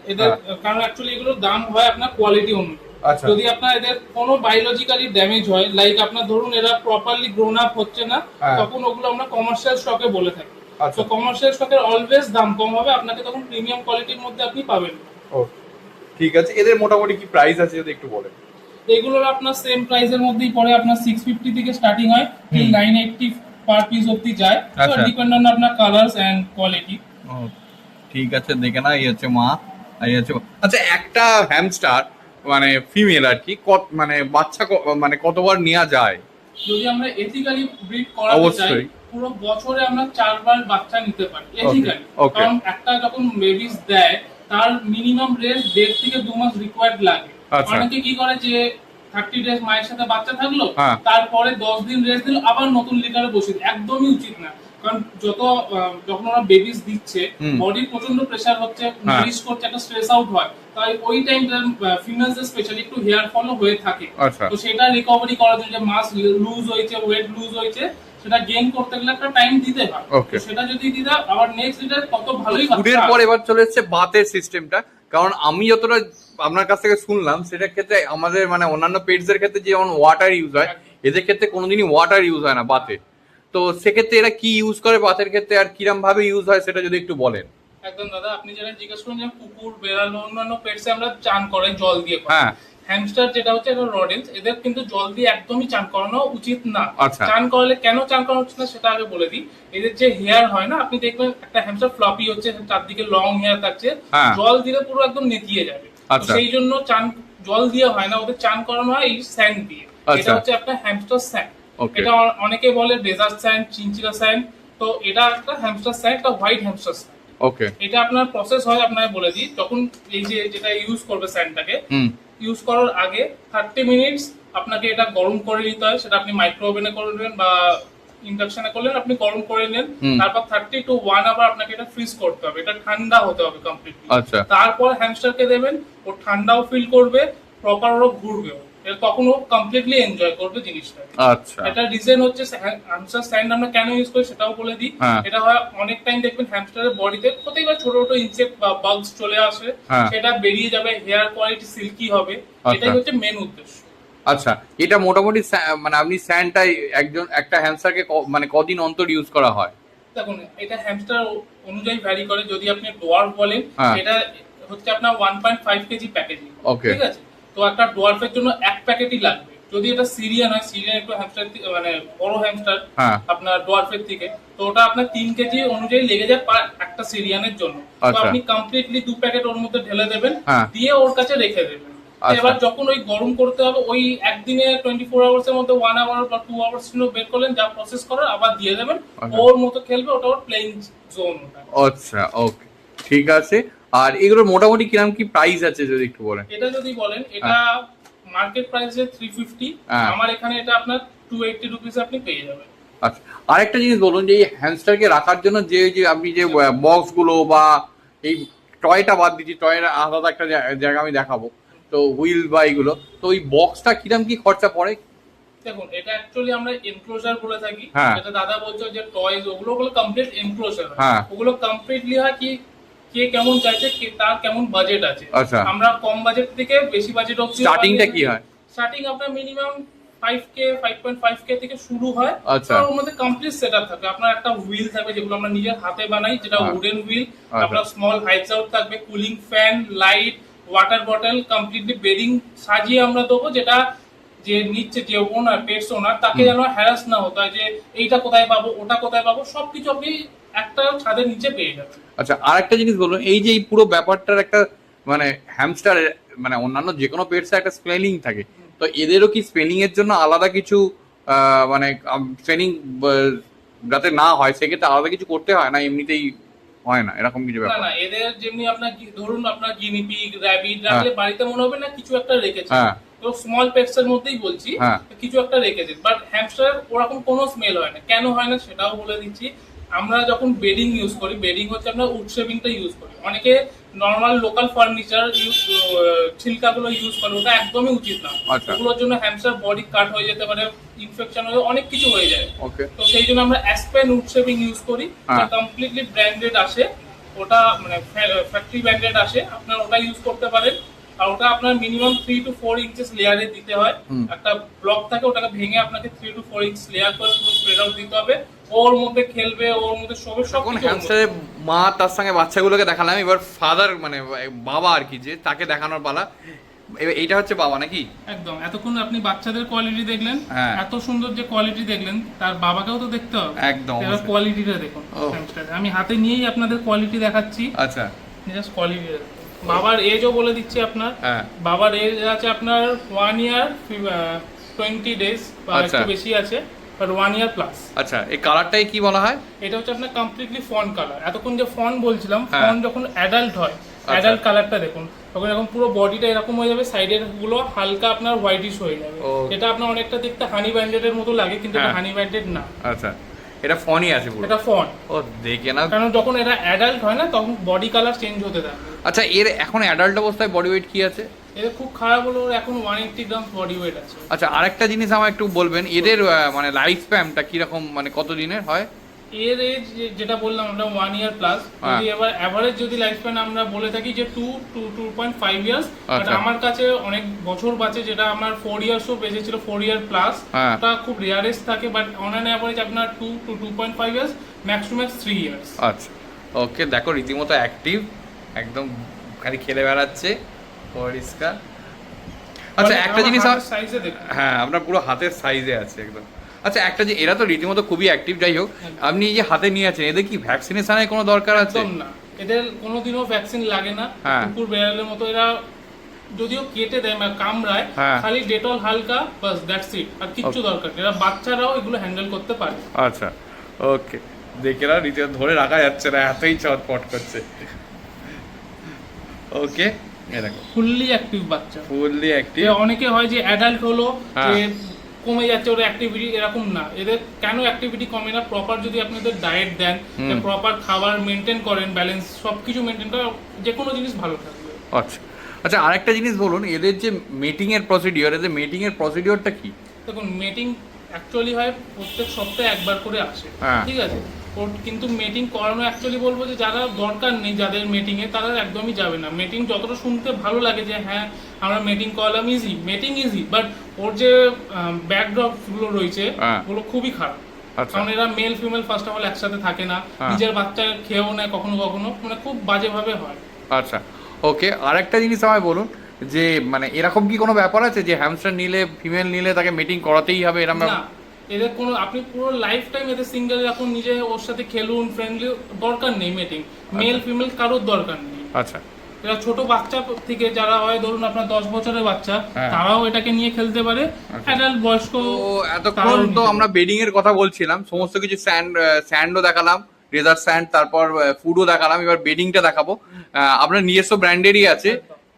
Speaker 1: কারণ অ্যাকচুয়ালি এগুলোর দাম হয় আপনার কোয়ালিটি অনুযায়ী। যদি আপনার এদের কোনো বায়োলজিক্যালি ড্যামেজ হয়, লাইক আপনার ধরুন এরা প্রপারলি গ্রোন আপ হচ্ছে না, তখন ওগুলো আমরা কমার্শিয়াল স্টকে বলে থাকি। তো কমার্শিয়াল স্টকের অলওয়েজ দাম কম হবে, আপনাকে তখন প্রিমিয়াম কোয়ালিটির মধ্যে আপনি পাবেন।
Speaker 3: ঠিক আছে, এদের মোটামুটি কি প্রাইস আছে যদি একটু বলেন?
Speaker 1: এগুলোর আপনার সেম প্রাইসের মধ্যেই পড়ে, আপনার 650 থেকে স্টার্টিং হয়, 980 পার পিস অবধি যায়, তো ডিপেন্ড অন আপনার কালারস এন্ড কোয়ালিটি।
Speaker 3: ঠিক আছে, দেখে না, এই হচ্ছে মা, এই হচ্ছে। আচ্ছা, একটা হ্যামস্টার মানে ফিমেল আর কি, মানে বাচ্চা মানে কতবার নেওয়া যায়?
Speaker 1: যদি আমরা এথিক্যালি ব্রিড করাতে চাই
Speaker 3: অবশ্যই।
Speaker 1: পুরো বছরে আমরা 4 বার বাচ্চা নিতে পারি এথিক্যালি।
Speaker 3: okay.
Speaker 1: কারণ একটা যখন বেবিস দেয় তার মিনিমাম রেস্ট 1.5 থেকে 2 মাস রিকোয়ার্ড লাগে।
Speaker 3: আচ্ছা।
Speaker 1: অনেকে কি করে যে 30 ডেজ মায়ের সাথে বাচ্চা থাকলো,
Speaker 3: হ্যাঁ।
Speaker 1: তারপরে 10 দিন রেস্ট দিল, আবার নতুন লিটারে বসে দেয়। একদমই উচিত না। কারণ যখন ওরা বেবিস দিচ্ছে বডির প্রচন্ড প্রেসার হচ্ছে, নারিশ করছে, একটা স্ট্রেস আউট হয়, তাই ওই টাইমটা ফিমেলসদের স্পেশালি একটু হেয়ার ফলও হয়ে থাকে।
Speaker 3: আচ্ছা।
Speaker 1: তো সেটা রিকভারি করার জন্য যে মাস লুজ হয়েছে, ওয়েট লুজ হয়েছে, সেটা গেইন করতে গেলে একটা টাইম দিতে হয়।
Speaker 3: Okay.
Speaker 1: তো সেটা যদি দিতে হয়, আবার নেক্সট লিটার কত ভালোই
Speaker 3: ফুডের পর এবার চলে এসেছে বাতের সিস্টেমটা। কারণ আমি যতটা আপনার কাছ থেকে শুনলাম সেটার ক্ষেত্রে আমাদের মানে অন্যান্য পেটস এর ক্ষেত্রে যেমন ওয়াটার ইউজ হয়, এদের ক্ষেত্রে কোনোদিনই ওয়াটার ইউজ হয় না বাতে। তো সেক্ষেত্রে এরা কি ইউজ করে বাতের ক্ষেত্রে আর কিরম ভাবে ইউজ হয় সেটা যদি একটু বলেন।
Speaker 1: একদম দাদা, আপনি যেটা জিজ্ঞেস করেন যে কুকুর, বেড়াল, অন্যান্য পেটসে আমরা চান করে জল দিয়ে করি।
Speaker 3: হ্যাঁ।
Speaker 1: হ্যামস্টার যেটা হচ্ছে এটা রডেন্স, এদের কিন্তু জল দিয়ে একদমই চান করানো উচিত না।
Speaker 3: আচ্ছা।
Speaker 1: চান করালে কেন চান করানো উচিত না সেটা আগে বলে দিই। এদের যে হেয়ার হয় না, আপনি দেখবেন একটা হ্যামস্টার ফ্লপি হচ্ছে, চারদিকে লং হেয়ার থাকছে,
Speaker 3: হ্যাঁ।
Speaker 1: জল দিলে পুরো একদম নেতিয়ে যাবে। তো
Speaker 3: আচ্ছা।
Speaker 1: সেই জন্য চান জল দিয়ে হয় না, ওদের চান করানো হয় এই স্যান্ড দিয়ে।
Speaker 3: আচ্ছা।
Speaker 1: এটা হচ্ছে একটা হ্যামস্টার স্যান্ড।
Speaker 3: Okay.
Speaker 1: এটা অনেকে বলে ডেজার্ট স্যান্ড, চিনচিলা স্যান্ড। তো এটা একটা হ্যামস্টার স্যান্ড, একটা হোয়াইট হ্যামস্টার স্যান্ড।
Speaker 3: ওকে।
Speaker 1: এটা আপনার প্রসেস হয়, আপনাকে বলে দিই। যখন এই যে যেটা ইউজ করবে স্যান্ডটাকে,
Speaker 3: হুম।
Speaker 1: ইউজ করার আগে 30 মিনিটস আপনাকে এটা গরম করে নিতে হয়। সেটা আপনি মাইক্রো ওভেনে করবেন বা ইন্ডাকশনে করলেন, আপনি গরম করে নেন। তারপর 30 to 1 আওয়ার আপনাকে এটা ফ্রিজ করতে হবে। এটা ঠান্ডা হতে হবে কমপ্লিটলি।
Speaker 3: আচ্ছা।
Speaker 1: তারপর হ্যামস্টারকে দেবেন, ও ঠান্ডাও ফিল করবে, প্রপার ও ঘুরবেও। এটা তখন ও কমপ্লিটলি এনজয় করবে জিনিসটা।
Speaker 3: আচ্ছা।
Speaker 1: এটা রিজন হচ্ছে হ্যামস্টার স্যান্ড আমরা কেন ইউজ করি সেটাও বলে দিই।
Speaker 3: হ্যাঁ।
Speaker 1: এটা হয় অনেক টাইম দেখবেন হ্যামস্টারের বডিতে প্রত্যেকবার ছোট ছোট ইনসেক্ট বা বাগস চলে আসে,
Speaker 3: হ্যাঁ।
Speaker 1: সেটা বেরিয়ে যাবে, হেয়ার কোয়ালিটি সিল্কি হবে।
Speaker 3: আচ্ছা।
Speaker 1: এটাই হচ্ছে মেন উদ্দেশ্য।
Speaker 3: আচ্ছা, এটা মোটামুটি মানে আপনি স্যান্ডটাই একটা হ্যামস্টারকে মানে কদিন অন্তর ইউজ করা হয়?
Speaker 1: দেখুন, এটা হ্যামস্টার অনুযায়ী ভ্যারি করে। যদি আপনি ডোয়ার্ফ বলেন,
Speaker 3: হ্যাঁ।
Speaker 1: এটা হচ্ছে আপনার 1.5 কেজি প্যাকেজিং।
Speaker 3: Okay.
Speaker 1: ঠিক আছে? তো একটা ডোয়ার্ফের জন্য এক প্যাকেটই লাগবে। যদি এটা সিরিয়ান হয়, সিরিয়ান একটু হ্যামস্টার মানে বড় হ্যামস্টার
Speaker 3: হ্যাঁ।
Speaker 1: আপনার ডোয়ার্ফের থেকে, তো ওটা আপনার 3 কেজি অনুযায়ী লেগে যায় পার একটা সিরিয়ানের জন্য। তো
Speaker 3: আচ্ছা।
Speaker 1: আপনি কমপ্লিটলি 2 প্যাকেট ওর মধ্যে ঢেলে দেবেন,
Speaker 3: হ্যাঁ।
Speaker 1: দিয়ে ওর কাছে রেখে দেবেন।
Speaker 3: আচ্ছা।
Speaker 1: এবার যখন ওই গরম করতে হবে, ওই একদিনে 24 আওয়ার্স এর মধ্যে 1 আওয়ার বা 2 আওয়ার্স জন্য বের করলেন, যা প্রসেস করার আবার দিয়ে দেবেন।
Speaker 3: আচ্ছা।
Speaker 1: ওর মতো খেলবে, ওটা ওর প্লেইং জোন ওটা।
Speaker 3: আচ্ছা, ওকে, ঠিক আছে। আর এগুলোর মোটামুটি কিরকম কি প্রাইস আছে যদি একটু বলেন?
Speaker 1: এটা যদি বলেন, এটা মার্কেট প্রাইসে 350,
Speaker 3: হ্যাঁ।
Speaker 1: আমার এখানে এটা আপনার 280 রুপিস আপনি পেয়ে যাবেন।
Speaker 3: আচ্ছা, আরেকটা জিনিস বলুন যে এই হ্যামস্টারকে রাখার জন্য যে আপনি যে বক্স গুলো বা এই টয়টা বাদ দিচ্ছি, টয়ের আলাদা একটা জায়গা আমি দেখাবো, তো হুইল বা এইগুলো, তো ওই বক্সটা কিরকম কি খরচা পড়ে?
Speaker 1: দেখুন, এটা অ্যাকচুয়ালি আমরা এনক্লোজার বলে থাকি।
Speaker 3: হ্যাঁ।
Speaker 1: যেটা দাদা বলছে যে টয়স, ওগুলো কমপ্লিট এনক্লোজার।
Speaker 3: হ্যাঁ।
Speaker 1: ওগুলো কমপ্লিটলি হয় কি, কে কেমন চাইছে, তার কেমন বাজেট আছে।
Speaker 3: আচ্ছা।
Speaker 1: আমরা কম বাজেট থেকে বেশি বাজেট অবধি
Speaker 3: স্টার্টিংটা কি হয়?
Speaker 1: স্টার্টিং আপনার মিনিমাম 5K 5.5K থেকে শুরু হয়।
Speaker 3: আচ্ছা।
Speaker 1: ওর মধ্যে কমপ্লিট সেটআপ থাকে। আপনার একটা হুইল থাকবে, যেগুলো আমরা নিজের হাতে বানাই, যেটা
Speaker 3: হ্যাঁ।
Speaker 1: Wooden wheel.
Speaker 3: আচ্ছা।
Speaker 1: আপনার স্মল হাইটস আউট থাকবে, cooling fan, light, water bottle, completely bedding সাজিয়ে আমরা দেবো, যেটা যে নিচ্ছে যে ওনার, পেটস ওনার, তাকে যেন হ্যারাস না হতে হয় যে এইটা কোথায় পাবো, ওটা কোথায় পাবো, সবকিছু আপনি একটা ছাদের নিচে পেয়ে যাবেন।
Speaker 3: আচ্ছা, আর একটা জিনিস বলুন, এই যে এই পুরো ব্যাপারটার একটা মানে হ্যামস্টার মানে অন্যান্য যে কোনো পেটসের একটা স্পেলিং থাকে, তো এদেরও কি স্পেলিং এর জন্য আলাদা কিছু মানে স্পেলিং যাতে না হয় সেক্ষেত্রে আলাদা কিছু করতে হয় না, এমনিতেই হয় না এরকম কিছু
Speaker 1: না
Speaker 3: ব্যাপার?
Speaker 1: না, এদের যেমনি আপনার ধরুন আপনার গিনিপিগ, র‍্যাবিট রাখলে বাড়িতে মনে হবে না কিছু একটা রেখেছে।
Speaker 3: হ্যাঁ।
Speaker 1: তো স্মল পেটস এর মধ্যেই বলছি,
Speaker 3: হ্যাঁ।
Speaker 1: কিছু একটা রেখেছে। বাট হ্যামস্টার ওরকম কোনো স্মেল হয় না। কেন হয় না সেটাও বলে দিচ্ছি। আমরা যখন বেডিং ইউজ করি, বেডিং হচ্ছে আমরা উড শেভিংটা ইউজ করি। অনেকে নর্মাল লোকাল ফার্নিচার ছিলকাগুলো ইউজ করে, ওটা একদমই উচিত না।
Speaker 3: আচ্ছা।
Speaker 1: ওগুলোর জন্য হ্যামস্টার বডি কাট হয়ে যেতে পারে, ইনফেকশন হয়ে অনেক কিছু হয়ে যায়।
Speaker 3: ওকে।
Speaker 1: তো সেই জন্য আমরা অ্যাসপেন উড শেভিং ইউজ করি,
Speaker 3: হ্যাঁ।
Speaker 1: কমপ্লিটলি ব্র্যান্ডেড আসে। ওটা মানে ফ্যাক্টরি ব্র্যান্ডেড আসে, আপনার ওটা ইউজ করতে পারেন। আর ওটা আপনার মিনিমাম 3 to 4 ইঞ্চেস লেয়ারে দিতে হয়। একটা ব্লক থাকে, ওটাকে ভেঙে আপনাকে 3 to 4 ইঞ্চ লেয়ার করে পুরো স্প্রেড আউট দিতে হবে। ওর মধ্যে খেলবে, ওর মধ্যে শোবে, সব
Speaker 3: এখন
Speaker 1: কিছু।
Speaker 3: হ্যামস্টারের মা তার সঙ্গে বাচ্চাগুলোকে দেখালাম, এবার ফাদার মানে বাবা আর কি, যে তাকে দেখানোর পালা। এবার এইটা হচ্ছে বাবা নাকি?
Speaker 1: একদম। এতক্ষণ আপনি বাচ্চাদের কোয়ালিটি দেখলেন,
Speaker 3: হ্যাঁ।
Speaker 1: এত সুন্দর যে কোয়ালিটি দেখলেন, তার বাবাকেও তো দেখতে হবে।
Speaker 3: একদম,
Speaker 1: এবার
Speaker 3: অবশ্যই।
Speaker 1: কোয়ালিটিটা দেখুন হ্যামস্টারের। আমি হাতে নিয়েই আপনাদের কোয়ালিটি দেখাচ্ছি।
Speaker 3: আচ্ছা।
Speaker 1: Just quality. বাবার এজও বলে দিচ্ছি আপনার।
Speaker 3: হ্যাঁ।
Speaker 1: বাবার এজ আছে আপনার 1 ইয়ার 20 ডেজ বা
Speaker 3: আচ্ছা।
Speaker 1: একটু বেশি আছে, বাট 1 ইয়ার প্লাস।
Speaker 3: আচ্ছা, এই কালারটাই কি বলা হয়?
Speaker 1: এটা হচ্ছে আপনার কমপ্লিটলি ফন কালার। এতক্ষণ যে ফন বলছিলাম,
Speaker 3: হ্যাঁ।
Speaker 1: ফন যখন অ্যাডাল্ট হয়, অ্যাডাল্ট কালারটা দেখুন, তখন এরকম পুরো বডিটা এরকম হয়ে যাবে, সাইডের গুলো হালকা আপনার হোয়াইটিশ হয়ে যাবে।
Speaker 3: ও।
Speaker 1: এটা আপনার অনেকটা দেখতে হানি ব্যান্ডেড এর মতো লাগে, কিন্তু এটা
Speaker 3: হ্যাঁ।
Speaker 1: হানি ব্যান্ডেড না,
Speaker 3: আচ্ছা, এটা ফনই আছে পুরো।
Speaker 1: এটা ফন।
Speaker 3: ও দেখে না।
Speaker 1: কারণ যখন এটা অ্যাডাল্ট হয় না, তখন বডি কালার চেঞ্জ হতে থাকে।
Speaker 3: আচ্ছা, এর এখন অ্যাডাল্ট অবস্থায় বডি ওয়েট কি আছে?
Speaker 1: এটা খুব খারাপ হলো, ওর এখন 180 গ্রাম বডি ওয়েট আছে।
Speaker 3: আচ্ছা, আরেকটা জিনিস আমার একটু বলবেন, এদের মানে লাইফ স্প্যানটা কিরকম, মানে কত দিনের হয়?
Speaker 1: এর এজ যেটা বললাম আমরা 1 ইয়ার প্লাস।
Speaker 3: হ্যাঁ।
Speaker 1: যদি এবার এভারেজ যদি লাইফ স্প্যান আমরা বলে থাকি যে 2.5 ইয়ার্স, বাট
Speaker 3: আচ্ছা।
Speaker 1: আমার কাছে অনেক বছর বাঁচে, যেটা আমার 4 ইয়ার্সও বেঁচেছিল, 4 ইয়ার প্লাস।
Speaker 3: হ্যাঁ।
Speaker 1: ওটা খুব রেয়ারেস্ট থাকে, বাট অন অ্যান অ্যাভারেজ আপনার 2 to 2.5 years, max to max 3 years.
Speaker 3: আচ্ছা, ওকে, দেখো রীতিমতো অ্যাক্টিভ, একদম খালি খেলে বেড়াচ্ছে, পরিষ্কার। আচ্ছা, একটা জিনিস
Speaker 1: সাইজে দেখুন।
Speaker 3: হ্যাঁ, আপনার পুরো হাতের সাইজে আছে একদম। আচ্ছা, একটা যে এরা তো রীতিমতো খুবই অ্যাক্টিভ, যাই হোক, আপনি এই যে হাতে নিয়ে আছেন, এদের কি ভ্যাকসিনেশনের কোনো দরকার আছে?
Speaker 1: একদম না, এদের কোনোদিনও ভ্যাকসিন লাগে না।
Speaker 3: হ্যাঁ।
Speaker 1: কুকুর বেড়ালের মতো এরা যদিও কেটে দেয় বা কামড়ায়,
Speaker 3: হ্যাঁ।
Speaker 1: খালি ডেটল হালকা, বাস দ্যাটস ইট, আর কিচ্ছু দরকার নেই। এরা বাচ্চারাও এগুলো হ্যান্ডেল করতে পারে।
Speaker 3: আচ্ছা, ওকে, দেখে না রীতিমতো ধরে রাখা যাচ্ছে না, এতই চটপট করছে। ওকে, এই দেখো
Speaker 1: ফুললি অ্যাক্টিভ বাচ্চা।
Speaker 3: Fully active.
Speaker 1: অনেকে হয় যে অ্যাডাল্ট হলো
Speaker 3: হ্যাঁ।
Speaker 1: যে কমে যাচ্ছে ওর অ্যাক্টিভিটি, এরকম না। এদের কেন অ্যাক্টিভিটি কমে না? প্রপার যদি আপনি ওদের ডায়েট দেন, প্রপার খাবার মেনটেন করেন, ব্যালেন্স সবকিছু মেনটেন করেন, যে কোনো জিনিস ভালো থাকবে।
Speaker 3: আচ্ছা, আচ্ছা, আরেকটা জিনিস বলুন, এদের যে মিটিং এর প্রসিডিওর, এদের মিটিং এর প্রসিডিওরটা কি?
Speaker 1: দেখুন, মিটিং অ্যাকচুয়ালি হয় প্রত্যেক সপ্তাহে একবার করে আসে,
Speaker 3: হ্যাঁ।
Speaker 1: ঠিক আছে। ওর কিন্তু মিটিং করানো অ্যাকচুয়ালি বলবো যে যারা দরকার নেই, যাদের মিটিংয়ে, তারা একদমই যাবে না। মিটিং যতটা শুনতে ভালো লাগে যে হ্যাঁ আমরা মিটিং করলাম, ইজি, মিটিং ইজি, বাট ওর যে ব্যাকড্রপগুলো রয়েছে
Speaker 3: হ্যাঁ।
Speaker 1: ওগুলো খুবই খারাপ।
Speaker 3: আচ্ছা।
Speaker 1: কারণ এরা male female first of all একসাথে থাকে না,
Speaker 3: হ্যাঁ।
Speaker 1: নিজের বাচ্চা খেয়েও নেয় কখনো কখনো, মানে খুব বাজেভাবে হয়।
Speaker 3: আচ্ছা, ওকে, আরেকটা জিনিস আমায় বলুন, যে মানে এরকম কি কোনো ব্যাপার আছে যে হ্যামস্টার নিলে, ফিমেল নিলে তাকে মিটিং করাতেই হবে এরকম?
Speaker 1: না, এদের কোনো, আপনি পুরো লাইফ টাইম এদের সিঙ্গেল রাখুন, নিজে ওর সাথে খেলুন, ফ্রেন্ডলি, দরকার নেই মিটিং। মেল ফিমেল কারোর দরকার নেই।
Speaker 3: আচ্ছা,
Speaker 1: এরা ছোট বাচ্চা থেকে যারা হয়, ধরুন আপনার 10 বছরের বাচ্চা,
Speaker 3: হ্যাঁ।
Speaker 1: তারাও এটাকে নিয়ে খেলতে পারে। অ্যাডাল্ট বয়স্ক
Speaker 3: তো এতক্ষণ তো আমরা বেডিং এর কথা বলছিলাম, সমস্ত কিছু স্যান্ডও দেখালাম, রেজার স্যান্ড, তারপর ফুডও দেখালাম, এবার বেডিংটা দেখাবো। আপনার নিজস্ব ব্র্যান্ডেরই আছে,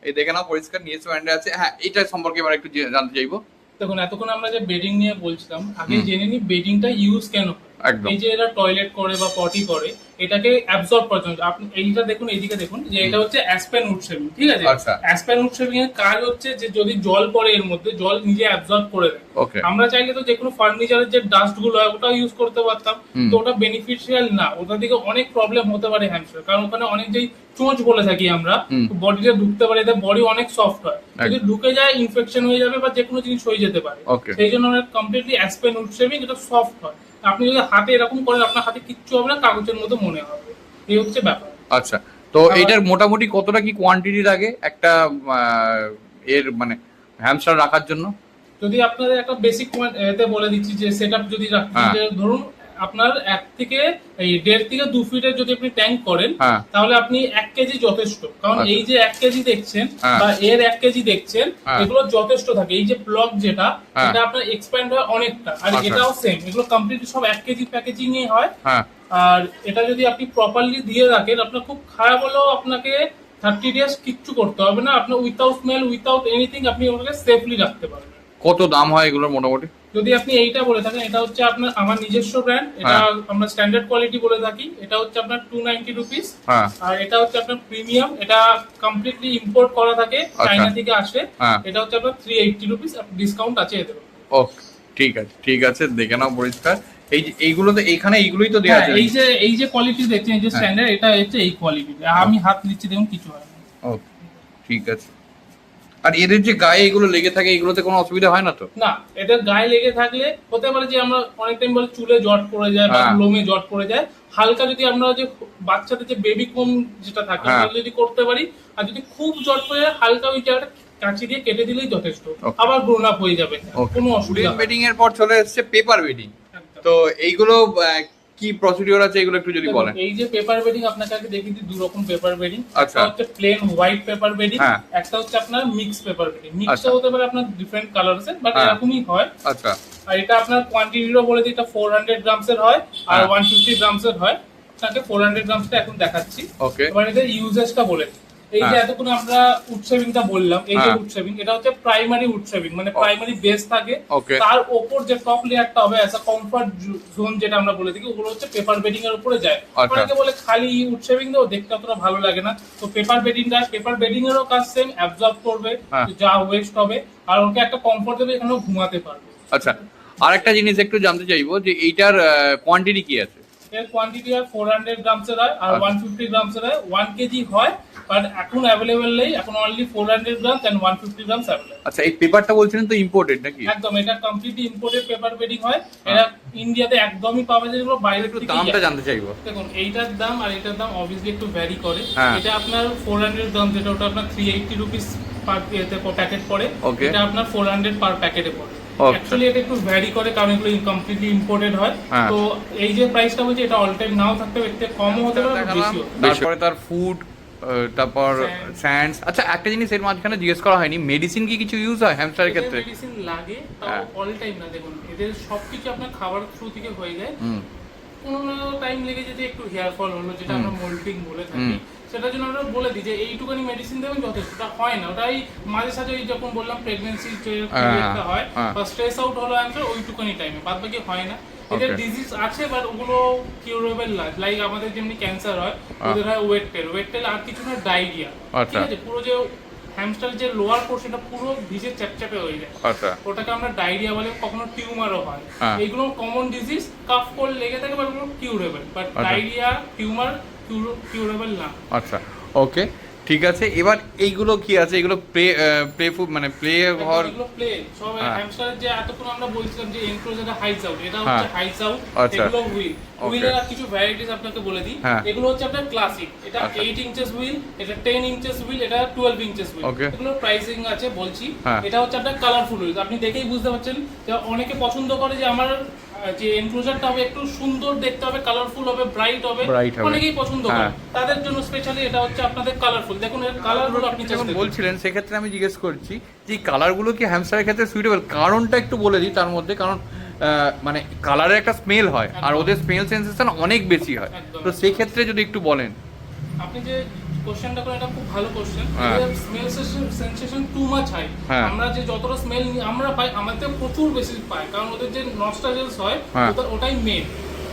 Speaker 3: এই দেখে নাও, পরিষ্কার নিজস্ব ব্র্যান্ডের আছে। হ্যাঁ, এইটা সম্পর্কে এবার একটু জানতে চাইবো।
Speaker 1: দেখুন, এতক্ষণ আমরা যে বেডিং নিয়ে বলছিলাম, আগে জেনে নিই বেডিংটা ইউজ কেন হয়।
Speaker 3: একদম।
Speaker 1: এই যে এরা টয়লেট করে বা পটি করে, এটাকে অ্যাবজর্ব করার জন্য। আপনি এইটা দেখুন, এইদিকে দেখুন, যে এটা হচ্ছে অ্যাসপেন উড শেভিং, ঠিক আছে।
Speaker 3: আচ্ছা।
Speaker 1: অ্যাসপেন উড শেভিং এর কাজ হচ্ছে যে যদি জল পড়ে এর মধ্যে, জল নিজে অ্যাবজর্ব করে দেয়।
Speaker 3: ওকে।
Speaker 1: আমরা চাইলে তো যে কোনো ফার্নিচারের যে ডাস্ট গুলো হয় ওটাও ইউজ করতে পারতাম, তো ওটা বেনিফিশিয়াল না। ওটা থেকে অনেক প্রবলেম হতে পারে হ্যামস্টার, কারণ ওখানে অনেক যেই চোঁচ বলে থাকি আমরা, বডিতে ঢুকতে পারে, এদের বডি অনেক সফট হয়, যদি ঢুকে যায় ইনফেকশন হয়ে যাবে বা যে কোনো জিনিস হয়ে যেতে পারে।
Speaker 3: Okay.
Speaker 1: সেই জন্য কমপ্লিটলি অ্যাসপেন উড শেভিং, এটা সফট হয়। আপনি যদি হাতে এরকম করেন, আপনার হাতে কিচ্ছু হবে না, কাগজের মতো মনে হবে। এই হচ্ছে ব্যাপার।
Speaker 3: আচ্ছা, তো এইটার মোটামুটি কতটা কি কোয়ান্টিটি লাগে একটা এর মানে হ্যামস্টার রাখার জন্য?
Speaker 1: যদি আপনাদের একটা বেসিক এতে বলে দিচ্ছি যে সেটআপ যদি রাখতে, ধরুন আপনার 1 থেকে 1.5 থেকে 2 ফিটের যদি আপনি ট্যাঙ্ক করেন,
Speaker 3: হ্যাঁ।
Speaker 1: তাহলে আপনি 1 কেজি যথেষ্ট। কারণ
Speaker 3: আচ্ছা।
Speaker 1: এই যে 1 কেজি দেখছেন
Speaker 3: হ্যাঁ।
Speaker 1: বা এর 1 কেজি দেখছেন,
Speaker 3: হ্যাঁ।
Speaker 1: এগুলো যথেষ্ট থাকে। এই যে ব্লক যেটা,
Speaker 3: হ্যাঁ।
Speaker 1: এটা আপনার এক্সপ্যান্ড হয় অনেকটা, আর
Speaker 3: আচ্ছা।
Speaker 1: এটাও সেম, এগুলো কমপ্লিটলি সব 1 কেজি প্যাকেজিং এ হয়।
Speaker 3: হ্যাঁ।
Speaker 1: আর এটা যদি আপনি প্রপারলি দিয়ে রাখেন, আপনার খুব খারাপ হলেও আপনাকে 30 ডেজ কিচ্ছু করতে হবে না। আপনার উইথাউট স্মেল, উইথাউট এনিথিং আপনি ওটাকে সেফলি রাখতে পারবেন।
Speaker 3: কত দাম হয় এগুলোর মোটামুটি?
Speaker 1: যদি আপনি এইটা বলে থাকেন, এটা হচ্ছে আপনার আমার নিজস্ব ব্র্যান্ড, এটা আমরা স্ট্যান্ডার্ড কোয়ালিটি বলে থাকি, এটা হচ্ছে আপনার 290 রুপিস।
Speaker 3: হ্যাঁ।
Speaker 1: আর এটা হচ্ছে আপনার প্রিমিয়াম, এটা কমপ্লিটলি ইম্পোর্ট করা থাকে, চায়না থেকে আসে।
Speaker 3: হ্যাঁ।
Speaker 1: এটা হচ্ছে আপনার 380 রুপিস, ডিসকাউন্ট আছে এদের।
Speaker 3: ওকে, ঠিক আছে, ঠিক আছে, দেখে নাও পরিষ্কার। এই যে এইগুলোতে, এইখানে এইগুলোই তো দেওয়া আছে।
Speaker 1: এই যে কোয়ালিটি দেখছেন, এই যে স্ট্যান্ডার্ড, এটা হচ্ছে এই কোয়ালিটি। আমি হাত নিচ্ছি, দেখুন কিছু হয় না।
Speaker 3: ওকে, ঠিক আছে। আর এদের যে গায়ে এগুলো লেগে থাকে, এগুলোতে কোনো অসুবিধা হয় না তো?
Speaker 1: না, এদের গায়ে লেগে থাকলে হতে পারে যে আমরা অনেক টাইম বলে চুলে জট পড়ে যায় বা লোমে জট পড়ে যায়, হালকা যদি আমরা যে বাচ্চাদের যে বেবি কোম যেটা থাকে ওটা যদি করতে পারি, আর যদি খুব জট পড়ে যায়, হালকা ওই জায়গাটা কাঁচি দিয়ে কেটে দিলেই যথেষ্ট, আবার গ্রোন আপ হয়ে যাবে, কোনো অসুবিধা
Speaker 3: বেডিং এর পর চলে এসেছে পেপার বেডিং। তো এইগুলো কি প্রসিডিওর আছে এগুলো একটু যদি বলেন।
Speaker 1: এই যে পেপার বেডিং আপনাকে আগে দেখিয়ে দিই, দু রকম পেপার বেডিং।
Speaker 3: আচ্ছা।
Speaker 1: একটা হচ্ছে প্লেন হোয়াইট পেপার বেডিং,
Speaker 3: হ্যাঁ।
Speaker 1: একটা হচ্ছে আপনার মিক্স পেপার বেডিং। মিক্সটা
Speaker 3: আচ্ছা।
Speaker 1: হতে পারে আপনার ডিফারেন্ট কালারস এর, বাট
Speaker 3: হ্যাঁ।
Speaker 1: এরকমই হয়।
Speaker 3: আচ্ছা।
Speaker 1: আর এটা আপনার কোয়ান্টিটিও বলে দিই, এটা 400 গ্রামস এর হয় আর
Speaker 3: হ্যাঁ।
Speaker 1: 150 গ্রামস এর হয়। তাকে 400 গ্রামসটা এখন দেখাচ্ছি।
Speaker 3: ওকে।
Speaker 1: এবার এদের ইউজেসটা বলে দিই। এই যে
Speaker 3: হ্যাঁ।
Speaker 1: এতক্ষণ আমরা উড শেভিংটা বললাম, এই যে
Speaker 3: হ্যাঁ।
Speaker 1: উড শেভিং, এটা হচ্ছে প্রাইমারি উড শেভিং, মানে প্রাইমারি বেস থাকে,
Speaker 3: ওকে।
Speaker 1: তার উপর যে টপ লেয়ারটা হবে অ্যাজ আ কমফর্ট জোন যেটা আমরা বলে থাকি, ওগুলো হচ্ছে পেপার বেডিং এর উপরে যায়।
Speaker 3: আচ্ছা।
Speaker 1: অনেকে বলে খালি উড শেভিং দাও, দেখতে অতটা ভালো লাগে না। তো পেপার বেডিং এরও কাজ সেম, অ্যাবজর্ব করবে
Speaker 3: হ্যাঁ।
Speaker 1: যা ওয়েস্ট হবে, আর ওকে একটা কমফর্ট দেবে, এখানেও ঘুমাতে পারবে।
Speaker 3: আচ্ছা, আরেকটা জিনিস একটু জানতে চাইবো যে এইটার কোয়ান্টিটি কি আছে?
Speaker 1: এর কোয়ান্টিটি হয় 400 গ্রামস এর হয় আর
Speaker 3: আচ্ছা।
Speaker 1: 150 গ্রামস এর হয়। 1 কেজি হয়, বাট এখন অ্যাভেলেবেল নেই, এখন only 400 grams and 150 grams available.
Speaker 3: আচ্ছা, এই পেপারটা বলছিলেন তো ইম্পোর্টেড নাকি?
Speaker 1: একদম, এটা কমপ্লিটলি ইম্পোর্টেড পেপার বেডিং হয়। এটা ইন্ডিয়াতে একদমই পাওয়া যায়, যেগুলো বাইরে
Speaker 3: একটু
Speaker 1: থেকে
Speaker 3: দামটা জানতে চাইবো।
Speaker 1: দেখুন, এইটার দাম আর এটার দাম অবভিয়াসলি একটু ভ্যারি করে।
Speaker 3: হ্যাঁ।
Speaker 1: এটা আপনার 400 গ্রাম, যেটা ওটা আপনার 380 রুপিস পার প্যাকেট পড়ে।
Speaker 3: Okay.
Speaker 1: এটা আপনার 400 পার প্যাকেটে পড়ে।
Speaker 3: Okay.
Speaker 1: অ্যাকচুয়ালি এটা একটু ভ্যারি করে, কারণ এগুলো কমপ্লিটলি ইম্পোর্টেড হয়।
Speaker 3: হ্যাঁ।
Speaker 1: তো এই যে প্রাইসটা বলছি, এটা অল টাইম নাও থাকতে পারে, এর থেকে কমও হতে পারে,
Speaker 3: দেখালাম।
Speaker 1: বেশিও।
Speaker 3: তারপরে তার ফুড, তারপর
Speaker 1: Sands.
Speaker 3: স্যান্ডস। আচ্ছা, একটা জিনিস এর মাঝখানে জিজ্ঞেস করা হয়নি, মেডিসিন কি কিছু ইউজ হয় হ্যামস্টারের ক্ষেত্রে?
Speaker 1: মেডিসিন লাগে, তাও
Speaker 3: হ্যাঁ।
Speaker 1: অল টাইম না। দেখুন, এদের সবকিছু আপনার খাবার থ্রু থেকে হয়ে যায়।
Speaker 3: হুম।
Speaker 1: কোনো টাইম লেগে যদি একটু হেয়ার ফল হলো, যেটা আমরা মোল্টিং বলে থাকি, সেটার জন্য আমরা বলে দিই যে এইটুখানি মেডিসিন দেবেন, যথেষ্ট। ওটা হয় না, ওটাই মাঝে সাঝে ওই যখন বললাম প্রেগন্যান্সি পিরিয়ডটা হয় বা স্ট্রেস আউট হলো অ্যান্সার, ওইটুখানি টাইমে, বাদ বাকি হয় না। এদের
Speaker 3: Okay.
Speaker 1: ডিজিজ আছে, বাট ওগুলো কিউরেবল না। লাইক আমাদের যেমনি ক্যান্সার হয়, ওদের হয় ওয়েট টেল আর কিছু না ডায়রিয়া।
Speaker 3: আচ্ছা।
Speaker 1: ঠিক আছে, পুরো যে হ্যামস্টারের যে লোয়ার পোর্শনটা পুরো ভিজে চ্যাপচ্যাপে হয়ে যায়,
Speaker 3: আচ্ছা।
Speaker 1: ওটাকে আমরা ডায়রিয়া বলে, কখনো টিউমারও হয়।
Speaker 3: হ্যাঁ।
Speaker 1: এইগুলো কমন ডিজিজ, কাফ কোল্ড লেগে থাকে, বাট ওগুলো কিউরেবল। বাট
Speaker 3: আচ্ছা।
Speaker 1: ডায়রিয়া, টিউমার কিউরেবল না।
Speaker 3: আচ্ছা, ওকে, ঠিক আছে। এবার এইগুলো কি আছে? এগুলো প্লে ফুড, মানে প্লে ঘর?
Speaker 1: এগুলো প্লে সব
Speaker 3: হ্যাঁ।
Speaker 1: হ্যামস্টারের যে এতক্ষণ আমরা বলছিলাম যে এনক্লোজার হাইজ আউট, এটা
Speaker 3: হ্যাঁ।
Speaker 1: হচ্ছে হাইজ আউট।
Speaker 3: আচ্ছা।
Speaker 1: এগুলো হুইল,
Speaker 3: Okay.
Speaker 1: হুইলের কিছু ভ্যারাইটিস আপনাকে বলে দিই।
Speaker 3: হ্যাঁ।
Speaker 1: এগুলো হচ্ছে আপনার ক্লাসিক, এটা
Speaker 3: আচ্ছা।
Speaker 1: 8 ইঞ্চেস হুইল, এটা 10 ইঞ্চেস হুইল, এটা 12 ইঞ্চেস হুইল।
Speaker 3: Okay.
Speaker 1: এগুলো প্রাইসিং আছে বলছি।
Speaker 3: হ্যাঁ।
Speaker 1: এটা হচ্ছে আপনার কালারফুল হুইল, আপনি দেখেই বুঝতে পারছেন যে অনেকে পছন্দ করে যে আমার যে এনক্লোজারটা হবে একটু সুন্দর দেখতে হবে, কালারফুল হবে, ব্রাইট হবে,
Speaker 3: Bright হবে।
Speaker 1: অনেকেই পছন্দ করে।
Speaker 3: হ্যাঁ।
Speaker 1: তাদের জন্য স্পেশালি এটা হচ্ছে আপনাদের কালারফুল। দেখুন এর কালারগুলো আপনি
Speaker 3: যখন
Speaker 1: চেষ্টা
Speaker 3: বলছিলেন সেক্ষেত্রে আমি জিজ্ঞেস করছি যে এই কালারগুলো কি হ্যামস্টারের ক্ষেত্রে সুইটেবল? কারণটা একটু বলে দিই তার মধ্যে। কারণ মানে কালারের একটা স্মেল হয়, আর
Speaker 1: একদম।
Speaker 3: ওদের স্মেল সেন্সেশন অনেক বেশি হয়।
Speaker 1: একদম।
Speaker 3: তো সেই ক্ষেত্রে যদি একটু বলেন।
Speaker 1: আপনি যে কোশ্চেনটা করেন, এটা খুব ভালো কোশ্চেন।
Speaker 3: হ্যাঁ।
Speaker 1: Smell sensation too much high.
Speaker 3: হ্যাঁ।
Speaker 1: আমরা যে যতটা স্মেল আমরা পাই, আমাদের প্রচুর বেশি পাই, কারণ ওদের যে নস্টালজিয়াস হয়,
Speaker 3: হ্যাঁ।
Speaker 1: ওটাই মেন।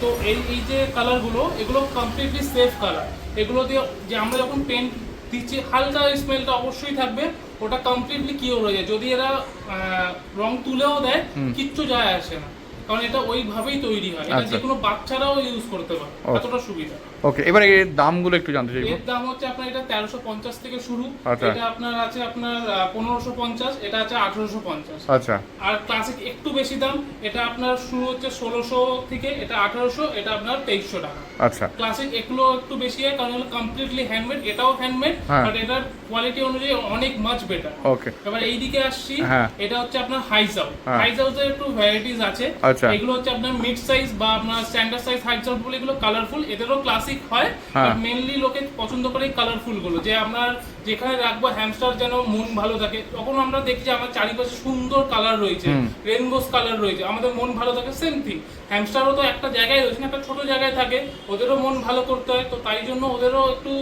Speaker 1: তো এই যে কালারগুলো, এগুলো কমপ্লিটলি সেফ কালার। এগুলো দিয়ে যে আমরা যখন পেন্ট দিচ্ছি, হালকা স্মেলটা অবশ্যই থাকবে, ওটা কমপ্লিটলি কিওর হয়ে যায়। যদি এরা রং তুলেও দেয়, কিচ্ছু যায় আসে না, কারণ এটা ওইভাবেই তৈরি হয়। এটা
Speaker 3: আচ্ছা।
Speaker 1: যে কোনো বাচ্চারাও ইউজ করতে পারে,
Speaker 3: Okay.
Speaker 1: এতটা সুবিধা।
Speaker 3: ওকে, এবার এর দামগুলো একটু জানতে চাইবো।
Speaker 1: এর দাম হচ্ছে আপনার, এটা 1350 থেকে শুরু।
Speaker 3: আচ্ছা।
Speaker 1: এটা আপনার আছে আপনার 1550, এটা আছে 1850।
Speaker 3: আচ্ছা।
Speaker 1: আর ক্লাসিক একটু বেশি দাম, এটা আপনার শুরু হচ্ছে 1600 থেকে, এটা 1800, এটা আপনার 2300 টাকা।
Speaker 3: আচ্ছা।
Speaker 1: ক্লাসিক এগুলো একটু বেশি হয়, কারণ এগুলো কমপ্লিটলি হ্যান্ডমেড, এটাও হ্যান্ডমেড,
Speaker 3: হ্যাঁ।
Speaker 1: বাট এটার কোয়ালিটি অনুযায়ী অনেক মাচ বেটার।
Speaker 3: ওকে।
Speaker 1: এবার এইদিকে আসছি,
Speaker 3: হ্যাঁ।
Speaker 1: এটা হচ্ছে আপনার হাইজ আউট।
Speaker 3: হ্যাঁ।
Speaker 1: হাইজ আউটের একটু ভ্যারাইটিস আছে।
Speaker 3: আচ্ছা।
Speaker 1: এগুলো হচ্ছে আপনার মিড সাইজ বা আপনার স্ট্যান্ডার্ড সাইজ হাইজ আউট বলে, এগুলো কালারফুল। এদেরও ক্লাসিক হয়,
Speaker 3: হ্যাঁ।
Speaker 1: মেনলি লোকে পছন্দ করে কালারফুল গুলো, যে আমরা যেখানে রাখবো হ্যামস্টার যেন মন ভালো থাকে। তখন আমরা দেখি যে আমার চারিপাশে সুন্দর কালার রয়েছে, রেনবোস কালার রয়েছে, আমাদের মন ভালো থাকে। সেম থিং হ্যামস্টারও তো একটা জায়গায় রয়েছে না, একটা ছোট জায়গায় থাকে, ওদেরও মন ভালো করতে হয়। তো তাই জন্য ওদেরও একটু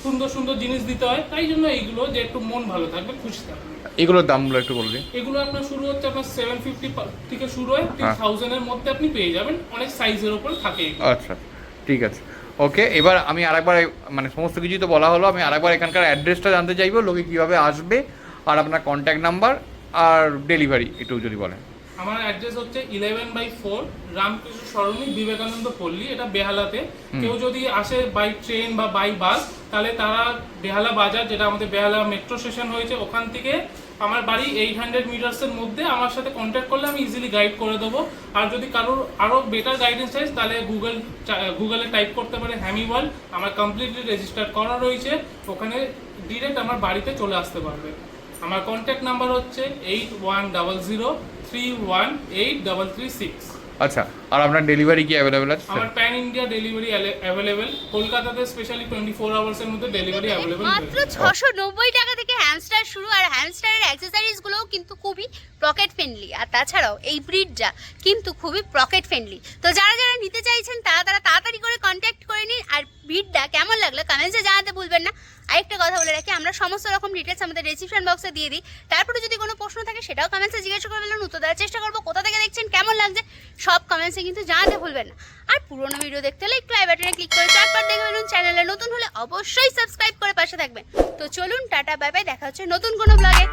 Speaker 1: সুন্দর সুন্দর জিনিস দিতে হয়। তাই জন্য এইগুলো, যে একটু মন ভালো থাকবে, খুশি থাকবে।
Speaker 3: এগুলোর দামগুলো একটু বলে দিন।
Speaker 1: এগুলো আপনার শুরু হচ্ছে আপনার 750 থেকে শুরু হয়,
Speaker 3: হ্যাঁ।
Speaker 1: 1000 এর মধ্যে আপনি পেয়ে যাবেন। অনেক সাইজের উপর থাকে এগুলো।
Speaker 3: আচ্ছা, ঠিক আছে। ওকে, এবার আমি আরেকবার মানে সমস্ত কিছুই তো বলা হলো, আমি আরেকবার এখানকার অ্যাড্রেসটা জানতে চাইবো, লোকে কিভাবে আসবে, আর আপনার কন্ট্যাক্ট নাম্বার আর ডেলিভারি একটু যদি বলেন।
Speaker 1: আমার অ্যাড্রেস হচ্ছে 11/4 রামকৃষ্ণ সরণি, বিবেকানন্দ পল্লী, এটা বেহালাতে। কেউ যদি আসে বাই ট্রেন বা বাই বাস, তাহলে তারা বেহালা বাজার, যেটা আমাদের বেহালা মেট্রো স্টেশন হয়েছে, ওখান থেকে আমার বাড়ি 800 মিটার্সের মধ্যে। আমার সাথে কন্ট্যাক্ট করলে আমি ইজিলি গাইড করে দেবো। আর যদি কারোর আরও বেটার গাইডেন্স চাই, তাহলে গুগলে টাইপ করতে পারে হ্যামিওয়াল। আমার কমপ্লিটলি রেজিস্টার করা রয়েছে, ওখানে ডিরেক্ট আমার বাড়িতে চলে আসতে পারবে। আমার কন্ট্যাক্ট নাম্বার হচ্ছে 8100318336।
Speaker 3: আচ্ছা, আর আপনার ডেলিভারি কি অ্যাভেলেবেল আছে?
Speaker 1: আমার প্যান ইন্ডিয়া ডেলিভারি অ্যাভেলেবেল, কলকাতাতে স্পেশালি 24 আওয়ার্স এর মধ্যে ডেলিভারি অ্যাভেলেবেল।
Speaker 2: মাত্র 690 টাকা থেকে হ্যামস্টার শুরু, আর হ্যামস্টারের অ্যাকসেসরিজ গুলোও কিন্তু খুবই পকেট ফ্রেন্ডলি, আর তাছাড়াও এই ব্রিডটা কিন্তু খুবই পকেট ফ্রেন্ডলি। তো যারা যারা নিতে চাইছেন তারা তাড়াতাড়ি করে কন্ট্যাক্ট করে নিন। আর ব্রিডটা কেমন লাগলো কমেন্টসে জানাতে ভুলবেন না। আরেকটা কথা বলে রাখি, আমরা সমস্ত রকম ডিটেলস আমাদের ডেসক্রিপশন বক্সে দিয়ে দিই। তারপরে যদি কোনো প্রশ্ন থাকে সেটাও কমেন্টসে জিজ্ঞাসা করে ফেলুন, উত্তর দেওয়ার চেষ্টা করবো। কোথা থেকে দেখছেন, কেমন লাগছে, সব কমেন্টসে কিন্তু জানাতে ভুলবেন না। আর পুরোনো ভিডিও দেখতে হলে একটু আই বাটনে ক্লিক করে চটপট দেখে ফেলুন। চ্যানেলে নতুন হলে অবশ্যই সাবস্ক্রাইব করে পাশে থাকবেন। তো চলুন, টাটা বাই বাই, দেখা হচ্ছে নতুন কোনো ব্লগে।